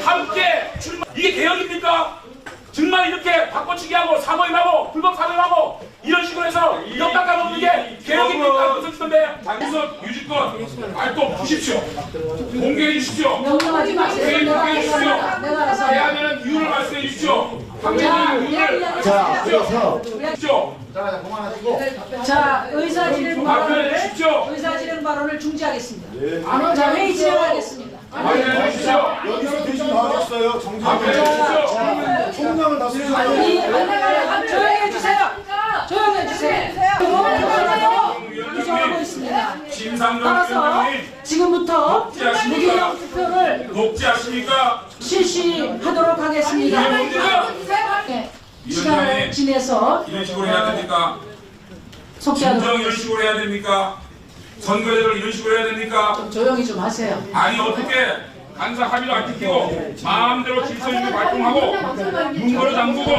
함께 출마. 이게 개혁입니까? 정말 이렇게 바꿔치기 하고 사모임하고 불법 사모임하고 이런 식으로 해서 이거 깎아먹는 게 개혁입니까? 무슨 짓인데? 장기석 유지권 발동 푸십시오. 공개해 주십시오. 명령하지 마세요. 공개해 주십시오. 해야 하는 이유를 말씀해 주십시오. 판매는 이유를 말씀해 주십시오. 자, 의사진행 발언을 중지하겠습니다. 자, 회의 진행하겠습니다. 확인해 주십시오. 여기서 대신 나와줬어요. 확인해 주십시오. 총량을 다 쓰지 아니, 조용히 해주세요. 조용히 해주세요. 규정하고 있습니다. 따라서 지금부터 무기명 투표를 녹지하십니까? 실시하도록 하겠습니다. 네, 시간을 지내서 이런 식으로 해야 됩니까? 속개하도록 진정 이런 식으로 해야 됩니까? 선거제도를 이런 식으로 해야 됩니까? 조용히 좀 하세요. 아니 어떻게 간사 합의도 안 지키고 마음대로 질서있게 발동하고 문거로 잠그고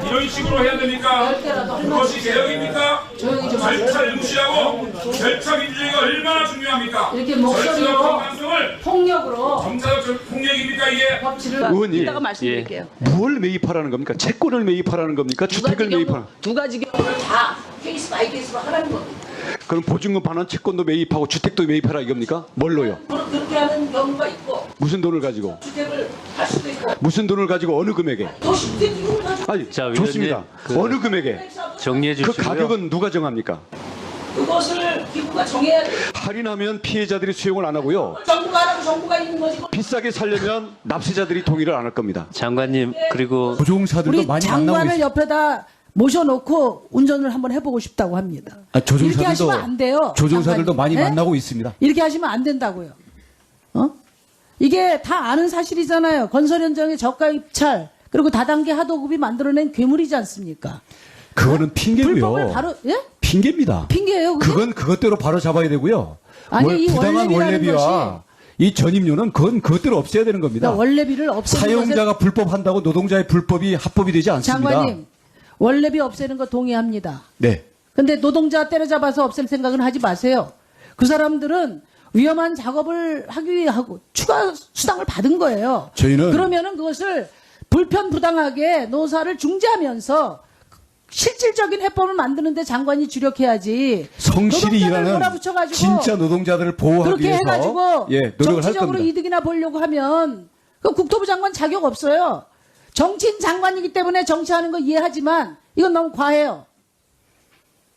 이런 식으로 해야 됩니까? 그것이 개혁입니까? 조용히 좀 하세요. 절차를 무시하고 절차 민주주의가 얼마나 중요합니까? 이렇게 목소리로 방송을 폭력으로 정사적 폭력입니까 이게? 법치를 의원님, 이따가 말씀드릴게요. 뭘 매입하라는 겁니까? 채권을 매입하라는 겁니까? 주택을 매입하라는? 두 가지 경우를 다 케이스 바이 케이스로 하라는 겁니다. 그럼 보증금 반환 채권도 매입하고 주택도 매입하라 이겁니까? 뭘로요? 그렇게 하는 경우가 있고 무슨 돈을 가지고? 주택을 할 수도 있고 무슨 돈을 가지고 어느 금액에? 도시주택 이용을 가지고 아니 자, 위원님, 좋습니다. 어느 금액에? 정리해 그 주시고요. 가격은 누가 정합니까? 그것을 기구가 정해야 돼요. 할인하면 피해자들이 수용을 안 하고요. 정부가 하라고 정부가 있는 거지. 비싸게 살려면 납세자들이 동의를 안 할 겁니다. 장관님 그리고 조종사들도 우리 많이 만나고 장관을 있어요. 옆에다 모셔놓고 운전을 한번 해보고 싶다고 합니다. 이렇게 하시면 안 돼요. 조종사들도 장관님. 많이 네? 만나고 있습니다. 이렇게 하시면 안 된다고요. 어? 이게 다 아는 사실이잖아요. 건설 현장의 저가 입찰 그리고 다단계 하도급이 만들어낸 괴물이지 않습니까? 그거는 핑계고요. 불법을 바로 예? 핑계입니다. 핑계예요. 그게? 그건 그것대로 바로 잡아야 되고요. 아니, 이 부당한 원래비라는 원래비와 이 전입료는 그건 그것대로 없애야 되는 겁니다. 그러니까 원래비를 없애는 사용자가 불법한다고 노동자의 불법이 합법이 되지 것에 않습니다. 장관님 원래비 없애는 거 동의합니다. 네. 근데 노동자 때려잡아서 없앨 생각은 하지 마세요. 그 사람들은 위험한 작업을 하기 위해 하고 추가 수당을 받은 거예요. 저희는 그러면은 그것을 불편부당하게 노사를 중재하면서 실질적인 해법을 만드는데 장관이 주력해야지. 성실히 노동자들 일하는 몰아붙여가지고 진짜 노동자들을 보호하기 그렇게 위해서 해가지고 예, 노력을 할 정치적으로 겁니다. 이득이나 보려고 하면 그 국토부 장관 자격 없어요. 정치인 장관이기 때문에 정치하는 거 이해하지만 이건 너무 과해요.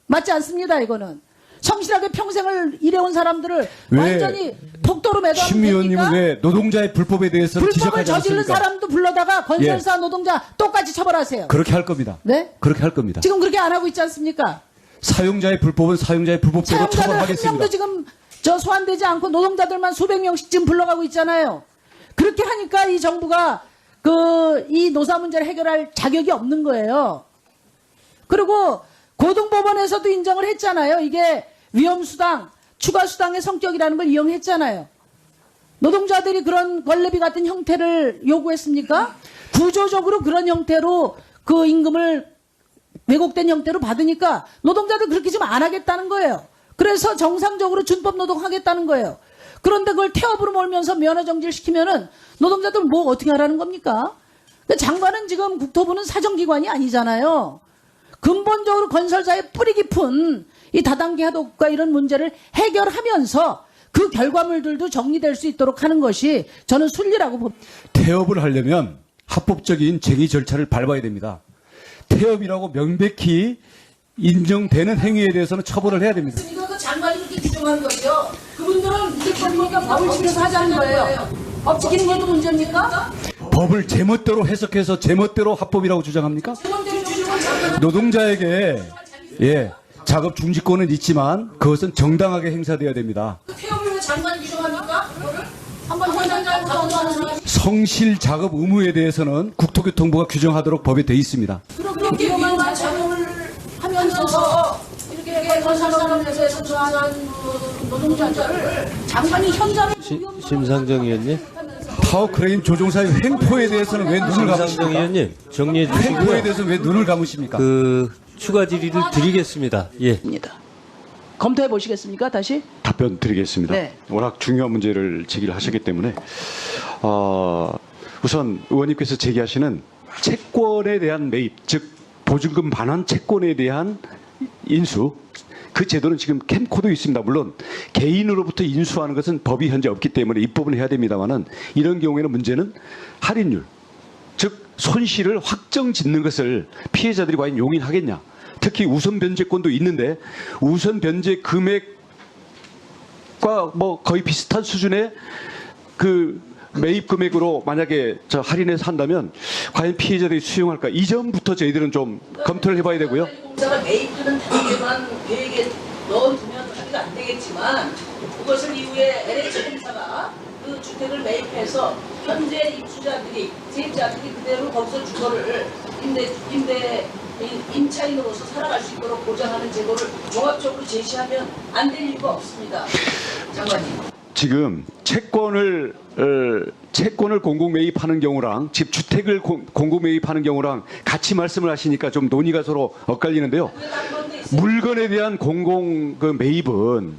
맞지 않습니다. 이거는. 성실하게 평생을 일해온 사람들을 왜 완전히 폭도로 매도하면 심 의원님은 됩니까? 왜 노동자의 불법에 대해서는 불법을 지적하지 저지른 않습니까? 사람도 불러다가 건설사 노동자 똑같이 처벌하세요. 그렇게 할 겁니다. 네? 그렇게 할 겁니다. 지금 그렇게 안 하고 있지 않습니까? 사용자의 불법은 사용자의 불법대로 사용자들 한 처벌하겠습니다. 명도 지금 저 소환되지 않고 노동자들만 수백 명씩 지금 불러가고 있잖아요. 그렇게 하니까 이 정부가 이 노사 문제를 해결할 자격이 없는 거예요. 그리고 고등법원에서도 인정을 했잖아요. 이게 위험수당, 추가수당의 성격이라는 걸 이용했잖아요. 노동자들이 그런 권리비 같은 형태를 요구했습니까? 구조적으로 그런 형태로 그 임금을 왜곡된 형태로 받으니까 노동자들 그렇게 좀 안 하겠다는 거예요. 그래서 정상적으로 준법 노동하겠다는 거예요. 그런데 그걸 태업으로 몰면서 면허정지를 시키면은 노동자들 뭐 어떻게 하라는 겁니까? 장관은 지금 국토부는 사정기관이 아니잖아요. 근본적으로 건설사의 뿌리 깊은 이 다단계 하도급과 이런 문제를 해결하면서 그 결과물들도 정리될 수 있도록 하는 것이 저는 순리라고 봅니다. 태업을 하려면 합법적인 쟁의 절차를 밟아야 됩니다. 태업이라고 명백히 인정되는 행위에 대해서는 처벌을 해야 됩니다. 이거 장관이 그렇게 규정한 거죠. 그분들은 무죄법이니까 법을 지켜서 하자는 거예요. 법 지키는 것도 문제입니까? 법을 제멋대로 해석해서 제멋대로 합법이라고 주장합니까? 제멋대로 주장한 장관은 노동자에게 작업 중지권은 있지만 그것은 정당하게 행사돼야 됩니다. 태업을 왜 장관이 규정합니까? 그거를? 한번 현장장으로 전도하는 사람 성실 작업 의무에 대해서는 국토교통부가 규정하도록 법에 돼 있습니다. 그렇게 위험한 작업을 하면서 이렇게 건설사업에서 저하는 노동자들을 장관이 현장에 심상정 의원님, 타워크레인 조종사의 횡포에 대해서는 왜 눈을 심상정 감으십니까? 의원님 정리해 횡포에 주시고요. 대해서 왜 눈을 감으십니까? 추가 질의를 드리겠습니다. 예. 검토해 보시겠습니까? 다시? 답변 드리겠습니다. 네. 워낙 중요한 문제를 제기를 하셨기 때문에 우선 의원님께서 제기하시는 채권에 대한 매입, 즉 보증금 반환 채권에 대한 인수, 그 제도는 지금 캠코도 있습니다. 물론 개인으로부터 인수하는 것은 법이 현재 없기 때문에 입법은 해야 됩니다만은 이런 경우에는 문제는 할인율, 즉 손실을 확정 짓는 것을 피해자들이 과연 용인하겠냐. 특히 우선 변제권도 있는데 우선 변제 금액과 뭐 거의 비슷한 수준의 그 매입 금액으로 만약에 저 할인해서 한다면 과연 피해자들이 수용할까? 이 점부터 저희들은 좀 검토를 해봐야 되고요. 공사가 매입주는 단계만 계획에 넣어두면 하기가 안 되겠지만 그것을 이후에 LH공사가 그 주택을 매입해서 현재 입주자들이 세입자들이 그대로 거기서 주거를 임차인으로서 살아갈 수 있도록 보장하는 제도를 종합적으로 제시하면 안 될 이유가 없습니다. 장관님. 지금 채권을 공공 매입하는 경우랑 집 주택을 공공 매입하는 경우랑 같이 말씀을 하시니까 좀 논의가 서로 엇갈리는데요. 물건에 대한 공공 그 매입은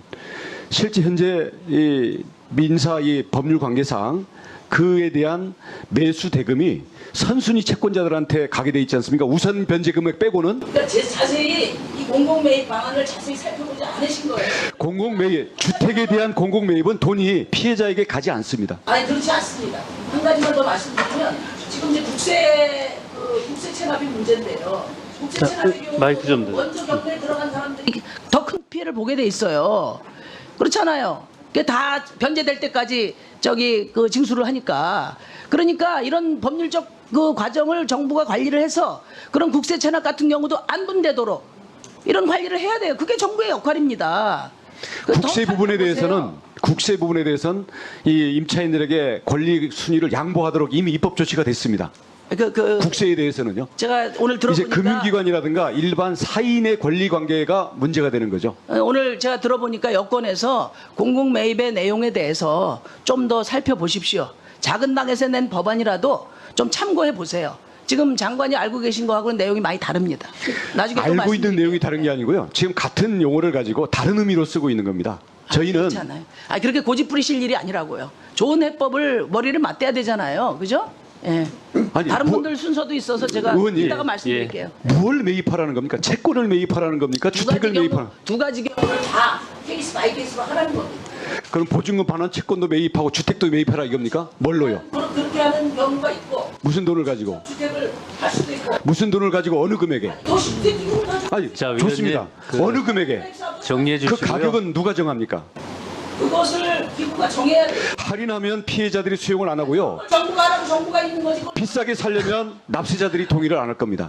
실제 현재 이 민사 이 법률 관계상 그에 대한 매수 대금이 선순위 채권자들한테 가게 돼 있지 않습니까? 우선 변제 금액 빼고는. 그러니까 자세히 이 공공 매입 방안을 자세히 살펴보지 않으신 거예요. 공공 매입, 주택에 대한 공공 매입은 돈이 피해자에게 가지 않습니다. 아니 그렇지 않습니다. 한 가지만 더 말씀드리면 지금 이제 국세 체납이 문제인데요. 국세 체납의 경우 마이크 좀 더. 원조 경매에 들어간 사람들이 더 큰 피해를 보게 돼 있어요. 그렇잖아요. 그게 다 변제될 때까지 그 징수를 하니까. 그러니까 이런 법률적 그 과정을 정부가 관리를 해서 그런 국세 체납 같은 경우도 안 분되도록 이런 관리를 해야 돼요. 그게 정부의 역할입니다. 국세 부분에 대해서는 이 임차인들에게 권리 순위를 양보하도록 이미 입법 조치가 됐습니다. 국세에 대해서는요. 제가 오늘 이제 들어보니까 금융기관이라든가 일반 사인의 권리 관계가 문제가 되는 거죠. 오늘 제가 들어보니까 여권에서 공공 매입의 내용에 대해서 좀 더 살펴보십시오. 작은 당에서 낸 법안이라도 좀 참고해 보세요. 지금 장관이 알고 계신 거하고는 내용이 많이 다릅니다. 나중에 또 알고 있는 말씀드릴게요. 내용이 다른 게 아니고요. 지금 같은 용어를 가지고 다른 의미로 쓰고 있는 겁니다. 저희는 그렇잖아요. 그렇게 고집 부리실 일이 아니라고요. 좋은 해법을 머리를 맞대야 되잖아요. 그죠? 예. 아니, 다른 분들 순서도 있어서 제가 의원님, 이따가 말씀드릴게요. 뭘 매입하라는 겁니까? 채권을 매입하라는 겁니까? 주택을 매입하는? 두 가지 경우 오늘 다 케이스 바이 케이스로 하라는 겁니다. 그럼 보증금 반환 채권도 매입하고 주택도 매입하라 이겁니까? 뭘로요? 그렇게 하는 경우가 있고 무슨 돈을 가지고? 주택을 할 수도 있고 무슨 돈을 가지고 어느 금액에? 도시주택 이걸 가지고 아니, 자, 위원님, 좋습니다. 어느 금액에? 정리해 그 주시고요. 가격은 누가 정합니까? 그것을 기구가 정해야 돼요. 할인하면 피해자들이 수용을 안 하고요. 정부가 하라고 정부가 있는 거지. 비싸게 살려면 납세자들이 동의를 안 할 겁니다.